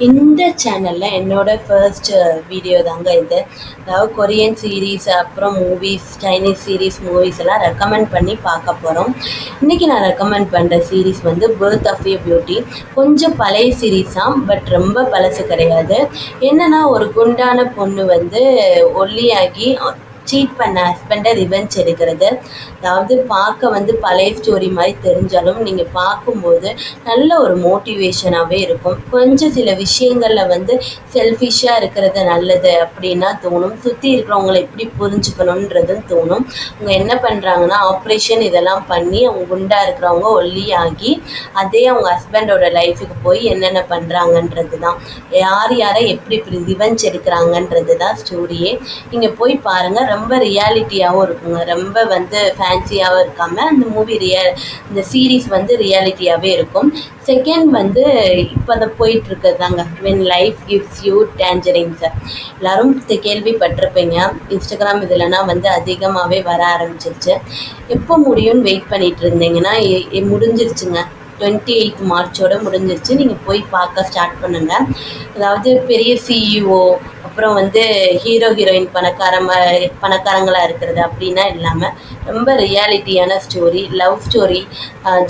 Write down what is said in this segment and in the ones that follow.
இந்த சேனல்ல என்னோட ஃபர்ஸ்ட் வீடியோ தாங்க இது. அதாவது கொரியன் சீரிஸ், அப்புறம் மூவிஸ், சைனீஸ் சீரிஸ், மூவிஸ் எல்லாம் ரெக்கமெண்ட் பண்ணி பார்க்க போறோம். இன்னைக்கு நான் ரெக்கமெண்ட் பண்ற சீரிஸ் வந்து பர்த் ஆஃப் எ பியூட்டி. கொஞ்சம் பழைய சீரிஸ் தான், பட் ரொம்ப பழசு கிடையாது. என்னன்னா, ஒரு குண்டான பொண்ணு வந்து ஒல்லியாகி சீட் பண்ண ஹஸ்பண்டை ரிவெஞ்ச் எடுக்கிறது. அதாவது பார்க்க வந்து பழைய ஸ்டோரி மாதிரி தெரிஞ்சாலும் நீங்கள் பார்க்கும்போது நல்ல ஒரு மோட்டிவேஷனாகவே இருக்கும். கொஞ்சம் சில விஷயங்களில் வந்து செல்ஃபிஷாக இருக்கிறது நல்லது அப்படின்னா தோணும். சுற்றி இருக்கிறவங்களை எப்படி புரிஞ்சுக்கணுன்றதும் தோணும். அவங்க என்ன பண்ணுறாங்கன்னா, ஆப்ரேஷன் இதெல்லாம் பண்ணி அவங்க குண்டாக இருக்கிறவங்க ஒல்லியாகி அதே அவங்க ஹஸ்பண்டோட லைஃபுக்கு போய் என்னென்ன பண்ணுறாங்கன்றது தான், யார் யாரை எப்படி ரிவெஞ்ச் எடுக்கிறாங்கன்றது தான் ஸ்டோரியே. நீங்கள் போய் பாருங்கள், ரொம்ப ரியாலிட்டியாகவும் இருக்குங்க. ரொம்ப வந்து ஃபேன்சியாகவும் இருக்காமல் அந்த இந்த சீரீஸ் வந்து ரியாலிட்டியாகவே இருக்கும். செகண்ட் வந்து இப்போ அதை போயிட்டுருக்கிறது தாங்க, வென் லைஃப் கிவ்ஸ் யூ டேஞ்சரின்ஸ். எல்லோரும் கேள்விப்பட்டிருப்பீங்க. இன்ஸ்டாகிராம் இதில்னா வந்து அதிகமாகவே வர ஆரம்பிச்சிருச்சு. எப்போ முடியும்னு வெயிட் பண்ணிகிட்டு இருந்தீங்கன்னா முடிஞ்சிருச்சுங்க. 28 மார்ச்சோட முடிஞ்சிருச்சு. நீங்கள் போய் பார்க்க ஸ்டார்ட் பண்ணுங்கள். அதாவது பெரிய சிஇஓ, அப்புறம் வந்து ஹீரோ ஹீரோயின் பணக்காரங்களாக இருக்கிறது அப்படின்னா இல்லாமல் ரொம்ப ரியாலிட்டியான ஸ்டோரி, லவ் ஸ்டோரி,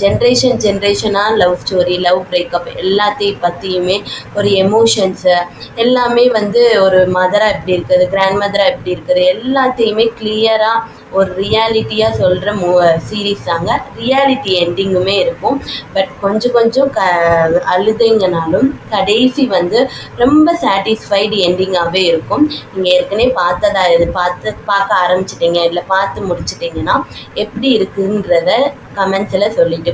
ஜென்ரேஷனாக லவ் ஸ்டோரி, லவ் பிரேக்கப் எல்லாத்தையும் பற்றியுமே ஒரு எமோஷன்ஸு எல்லாமே வந்து ஒரு மதராக எப்படி இருக்குது, கிராண்ட் மதராக எப்படி இருக்குது, எல்லாத்தையுமே கிளியராக ஒரு ரியாலிட்டியாக சொல்கிற சீரீஸ் தாங்க. ரியாலிட்டி எண்டிங்குமே இருக்கும். பட் கொஞ்சம் அழுதைங்கனாலும் கடைசி வந்து ரொம்ப சாட்டிஸ்ஃபைடு எண்டிங்காகவே இருக்கும். நீங்கள் ஏற்கனவே பார்க்க ஆரம்பிச்சிட்டிங்க, இல்லை பார்த்து முடிச்சிட்டிங்கன்னா எப்படி இருக்குன்றத கமெண்ட்ஸில் சொல்லிட்டு